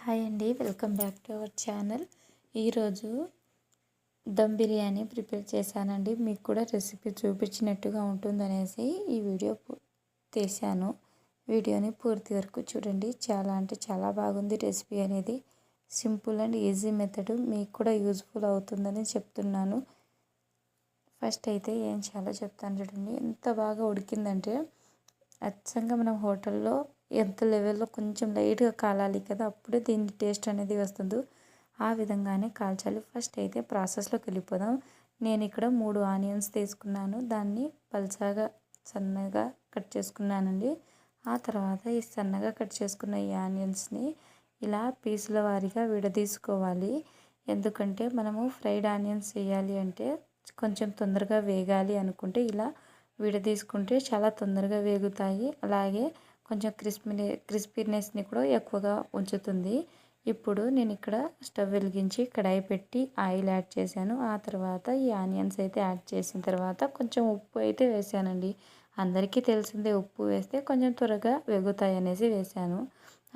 Hi అండి, welcome back to our channel. ఈరోజు dum biryani prepare చేశానండి. మీకు కూడా రెసిపీ చూపించినట్టుగా ఉంటుందనేసి ఈ వీడియో తీశాను. వీడియోని పూర్తి వరకు చూడండి. చాలా అంటే చాలా బాగుంది రెసిపీ అనేది. సింపుల్ అండ్ ఈజీ మెథడ్, మీకు కూడా యూజ్ఫుల్ అవుతుందని చెప్తున్నాను. ఫస్ట్ అయితే ఏం చేయాలో చెప్తాను చూడండి. ఎంత బాగా ఉడికిందంటే అచ్చంగా మనం హోటల్లో ఎంత లెవెల్లో కొంచెం లైట్గా కాలాలి కదా, అప్పుడే దీని టేస్ట్ అనేది వస్తుంది. ఆ విధంగానే కాల్చాలి. ఫస్ట్ అయితే ప్రాసెస్లోకి వెళ్ళిపోదాం. నేను ఇక్కడ 3 ఆనియన్స్ తీసుకున్నాను. దాన్ని పల్చగా సన్నగా కట్ చేసుకున్నానండి. ఆ తర్వాత ఈ సన్నగా కట్ చేసుకున్న ఈ ఆనియన్స్ని ఇలా పీసుల వారీగా విడదీసుకోవాలి. ఎందుకంటే మనము ఫ్రైడ్ ఆనియన్స్ వేయాలి అంటే కొంచెం తొందరగా వేగాలి అనుకుంటే ఇలా విడదీసుకుంటే చాలా తొందరగా వేగుతాయి. అలాగే కొంచెం క్రిస్పీనెస్ని కూడా ఎక్కువగా ఉంచుతుంది. ఇప్పుడు నేను ఇక్కడ స్టవ్ వెలిగించి కడాయి పెట్టి ఆయిల్ యాడ్ చేశాను. ఆ తర్వాత ఈ ఆనియన్స్ అయితే యాడ్ చేసిన తర్వాత కొంచెం ఉప్పు అయితే వేసానండి. అందరికీ తెలిసిందే, ఉప్పు వేస్తే కొంచెం త్వరగా వేగుతాయి అనేసి వేసాను.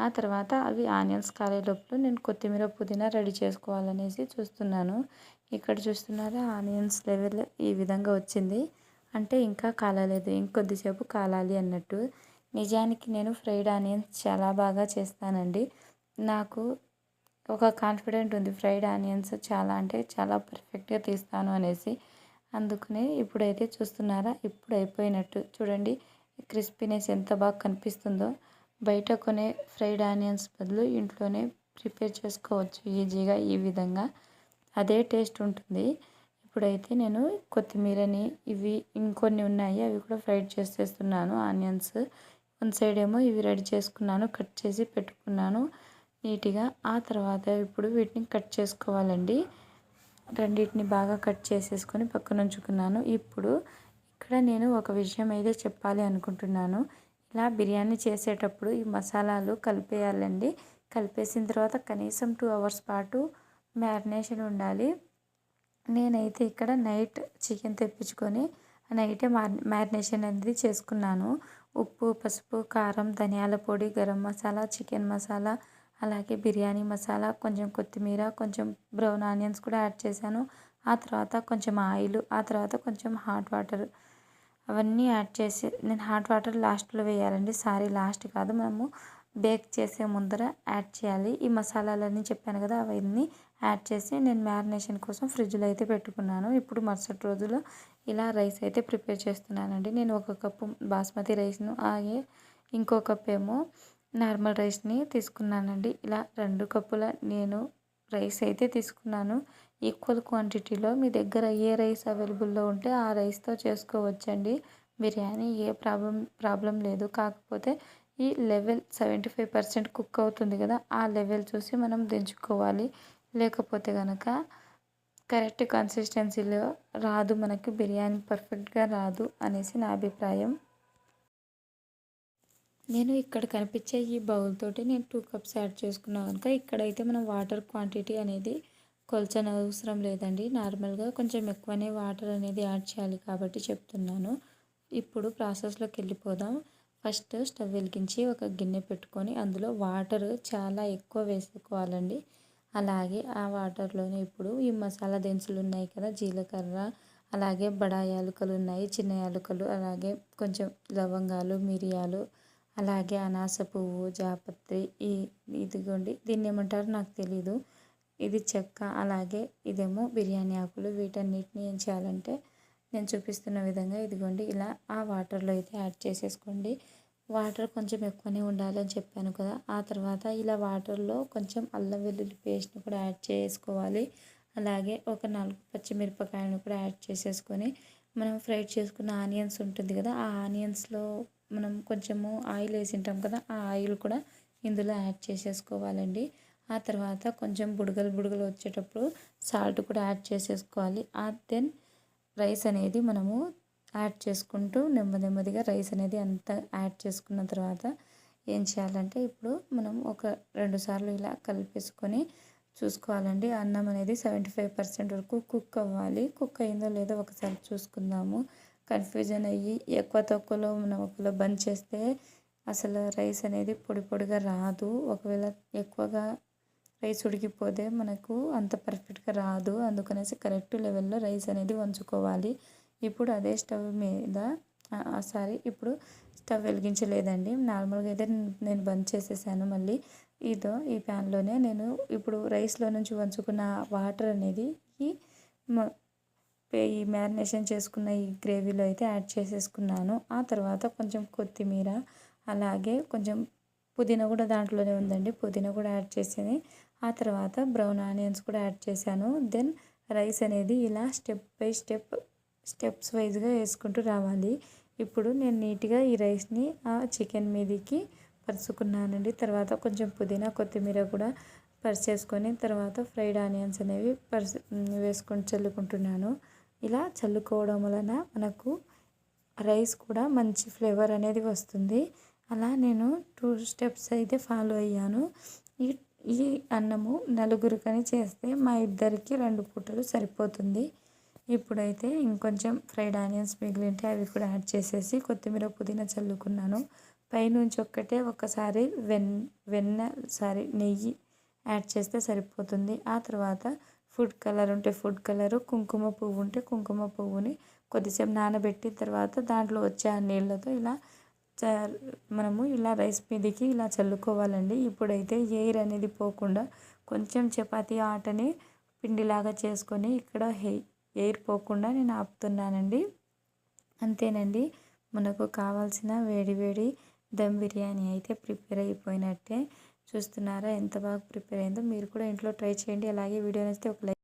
ఆ తర్వాత అవి ఆనియన్స్ కాలే లోపల నేను కొత్తిమీర పుదీనా రెడీ చేసుకోవాలనేసి చూస్తున్నాను. ఇక్కడ చూస్తున్నారా, ఆనియన్స్ లెవెల్ ఈ విధంగా వచ్చింది. అంటే ఇంకా కాలలేదు, ఇంకొద్దిసేపు కాలాలి అన్నట్టు. నిజానికి నేను ఫ్రైడ్ ఆనియన్స్ చాలా బాగా చేస్తానండి. నాకు ఒక కాన్ఫిడెంట్ ఉంది, ఫ్రైడ్ ఆనియన్స్ చాలా అంటే చాలా పర్ఫెక్ట్గా తీస్తాను అనేసి. అందుకనే ఇప్పుడైతే చూస్తున్నారా, ఇప్పుడు అయిపోయినట్టు చూడండి. క్రిస్పీనెస్ ఎంత బాగా కనిపిస్తుందో. బయట కొనే ఫ్రైడ్ ఆనియన్స్ బదులు ఇంట్లోనే ప్రిపేర్ చేసుకోవచ్చు ఈజీగా. ఈ విధంగా అదే టేస్ట్ ఉంటుంది. ఇప్పుడైతే నేను కొత్తిమీరని ఇవి ఇంకొన్ని ఉన్నాయి, అవి కూడా ఫ్రైడ్ చేసేస్తున్నాను. ఆనియన్స్ వన్ సైడ్ ఏమో ఇవి రెడీ చేసుకున్నాను, కట్ చేసి పెట్టుకున్నాను నీట్గా. ఆ తర్వాత ఇప్పుడు వీటిని కట్ చేసుకోవాలండి. రెండింటిని బాగా కట్ చేసేసుకొని పక్కన ఉంచుకున్నాను. ఇప్పుడు ఇక్కడ నేను ఒక విషయం అయితే చెప్పాలి అనుకుంటున్నాను. ఇలా బిర్యానీ చేసేటప్పుడు ఈ మసాలాలు కలిపేయాలండి. కలిపేసిన తర్వాత కనీసం 2 అవర్స్ పాటు మ్యారినేషన్ ఉండాలి. నేనైతే ఇక్కడ నైట్ చికెన్ తెప్పించుకొని నైటే మ్యారినేషన్ అనేది చేసుకున్నాను. ఉప్పు, పసుపు, కారం, ధనియాల పొడి, గరం మసాలా, చికెన్ మసాలా, అలాగే బిర్యానీ మసాలా, కొంచెం కొత్తిమీర, కొంచెం బ్రౌన్ ఆనియన్స్ కూడా యాడ్ చేశాను. ఆ తర్వాత కొంచెం ఆయిల్, ఆ తర్వాత కొంచెం హాట్ వాటర్, అవన్నీ యాడ్ చేసి నేను హాట్ వాటర్ లాస్ట్లో వేయాలండి. లాస్ట్ కాదు, మనము బేక్ చేసే ముందర యాడ్ చేయాలి. ఈ మసాలాలన్నీ చెప్పాను కదా, అవన్నీ యాడ్ చేసి నేను మ్యారినేషన్ కోసం ఫ్రిడ్జ్లో అయితే పెట్టుకున్నాను. ఇప్పుడు మరుసటి రోజులో ఇలా రైస్ అయితే ప్రిపేర్ చేస్తున్నానండి. నేను 1 కప్పు బాస్మతి రైస్ను, అలాగే ఇంకో కప్ ఏమో నార్మల్ రైస్ని తీసుకున్నానండి. ఇలా 2 కప్పుల నేను రైస్ అయితే తీసుకున్నాను. ఈక్వల్ క్వాంటిటీలో మీ దగ్గర ఏ రైస్ అవైలబుల్లో ఉంటే ఆ రైస్తో చేసుకోవచ్చండి బిర్యానీ. ఏ ప్రాబ్లం లేదు. కాకపోతే ఈ లెవెల్ 75% కుక్ అవుతుంది కదా, ఆ లెవెల్ చూసి మనం దించుకోవాలి. లేకపోతే కనుక కరెక్ట్ కన్సిస్టెన్సీలో రాదు, మనకి బిర్యానీ పర్ఫెక్ట్గా రాదు అనేసి నా అభిప్రాయం. నేను ఇక్కడ కనిపించే ఈ బౌల్ తోటి నేను 2 కప్స్ యాడ్ చేసుకున్నాను కనుక ఇక్కడైతే మనం వాటర్ క్వాంటిటీ అనేది కొలచని అవసరం లేదండి. నార్మల్గా కొంచెం ఎక్కువనే వాటర్ అనేది యాడ్ చేయాలి కాబట్టి చెప్తున్నాను. ఇప్పుడు ప్రాసెస్లోకి వెళ్ళిపోదాం. ఫస్ట్ స్టవ్ వెలిగించి ఒక గిన్నె పెట్టుకొని అందులో వాటర్ చాలా ఎక్కువ వేసుకోవాలండి. అలాగే ఆ వాటర్లోనే ఇప్పుడు ఈ మసాలా దినుసులు ఉన్నాయి కదా, జీలకర్ర, అలాగే బడా యాలకులు ఉన్నాయి, చిన్న యాలకులు, అలాగే కొంచెం లవంగాలు, మిరియాలు, అలాగే అనాస పువ్వు, జాపత్రి, ఇదిగోండి దీన్ని ఏమంటారో నాకు తెలీదు, ఇది చెక్క, అలాగే ఇదేమో బిర్యానీ ఆకులు. వీటన్నిటిని ఏం చేయాలంటే నేను చూపిస్తున్న విధంగా ఇదిగోండి ఇలా ఆ వాటర్లో అయితే యాడ్ చేసేసుకోండి. వాటర్ కొంచెం ఎక్కువనే ఉండాలని చెప్పాను కదా. ఆ తర్వాత ఇలా వాటర్లో కొంచెం అల్లం వెల్లుల్లి పేస్ట్ని కూడా యాడ్ చేసుకోవాలి. అలాగే ఒక 4 పచ్చిమిరపకాయలను కూడా యాడ్ చేసేసుకొని మనం ఫ్రై చేసుకున్న ఆనియన్స్ ఉంటుంది కదా, ఆ ఆనియన్స్లో మనం కొంచెము ఆయిల్ వేసింటాం కదా, ఆ ఆయిల్ కూడా ఇందులో యాడ్ చేసేసుకోవాలండి. ఆ తర్వాత కొంచెం బుడగలు వచ్చేటప్పుడు సాల్ట్ కూడా యాడ్ చేసేసుకోవాలి. దెన్ రైస్ అనేది మనము యాడ్ చేసుకుంటూ నెమ్మదిగా రైస్ అనేది అంతా యాడ్ చేసుకున్న తర్వాత ఏం చేయాలంటే ఇప్పుడు మనం ఒక 2 సార్లు ఇలా కలిపేసుకొని చూసుకోవాలండి. అన్నం అనేది 75% వరకు కుక్ అవ్వాలి. కుక్ అయిందో లేదో ఒకసారి చూసుకుందాము. కన్ఫ్యూజన్ అయ్యి ఎక్కువ తక్కువలో మనం ఒకవేళ బంద్ చేస్తే అసలు రైస్ అనేది పొడిగా రాదు. ఒకవేళ ఎక్కువగా రైస్ ఉడికిపోతే మనకు అంత పర్ఫెక్ట్గా రాదు. అందుకనేసి కరెక్ట్ లెవెల్లో రైస్ అనేది వంచుకోవాలి. ఇప్పుడు అదే స్టవ్ మీద ఇప్పుడు స్టవ్ వెలిగించలేదండి. నార్మల్గా అయితే నేను బంద్ చేసేసాను. మళ్ళీ ఈ ప్యాన్లోనే నేను ఇప్పుడు రైస్లో నుంచి వంచుకున్న వాటర్ అనేది ఈ మ్యారినేషన్ చేసుకున్న ఈ గ్రేవీలో అయితే యాడ్ చేసేసుకున్నాను. ఆ తర్వాత కొంచెం కొత్తిమీర, అలాగే కొంచెం పుదీనా కూడా దాంట్లోనే ఉందండి. పుదీనా కూడా యాడ్ చేసి ఆ తర్వాత బ్రౌన్ ఆనియన్స్ కూడా యాడ్ చేశాను. దెన్ రైస్ అనేది ఇలా స్టెప్ బై స్టెప్స్ వైజ్గా వేసుకుంటూ రావాలి. ఇప్పుడు నేను నీట్గా ఈ రైస్ని ఆ చికెన్ మీదకి పరుచుకున్నానండి. తర్వాత కొంచెం పుదీనా కొత్తిమీర కూడా పరిచేసుకొని తర్వాత ఫ్రైడ్ ఆనియన్స్ అనేవి వేసుకొని చల్లుకుంటున్నాను. ఇలా చల్లుకోవడం వలన మనకు రైస్ కూడా మంచి ఫ్లేవర్ అనేది వస్తుంది. అలా నేను 2 స్టెప్స్ అయితే ఫాలో అయ్యాను. ఈ అన్నము నలుగురికని చేస్తే మా ఇద్దరికి 2 పూటలు సరిపోతుంది. ఇప్పుడైతే ఇంకొంచెం ఫ్రైడ్ ఆనియన్స్ మిగిలింటే అవి కూడా యాడ్ చేసేసి కొత్తిమీర పుదీనా చల్లుకున్నాను. పైనుంచి ఒకసారి నెయ్యి యాడ్ చేస్తే సరిపోతుంది. ఆ తర్వాత ఫుడ్ కలర్ ఉంటే ఫుడ్ కలరు, కుంకుమ పువ్వు ఉంటే కుంకుమ పువ్వుని కొద్దిసేపు నానబెట్టిన తర్వాత దాంట్లో వచ్చే ఆ నీళ్ళతో మనము ఇలా రైస్ మీదకి ఇలా చల్లుకోవాలండి. ఇప్పుడైతే ఎయిర్ అనేది పోకుండా కొంచెం చపాతీ ఆటని పిండిలాగా చేసుకొని ఇక్కడ ఎయిర్ పోకుండా నేను ఆపుతున్నానండి. అంతేనండి, మనకు కావాల్సిన వేడి వేడి దమ్ బిర్యానీ అయితే ప్రిపేర్ అయిపోయినట్టే. చూస్తున్నారా ఎంత బాగా ప్రిపేర్ అయిందో. మీరు కూడా ఇంట్లో ట్రై చేయండి. అలాగే వీడియో నచ్చితే ఒక లైక్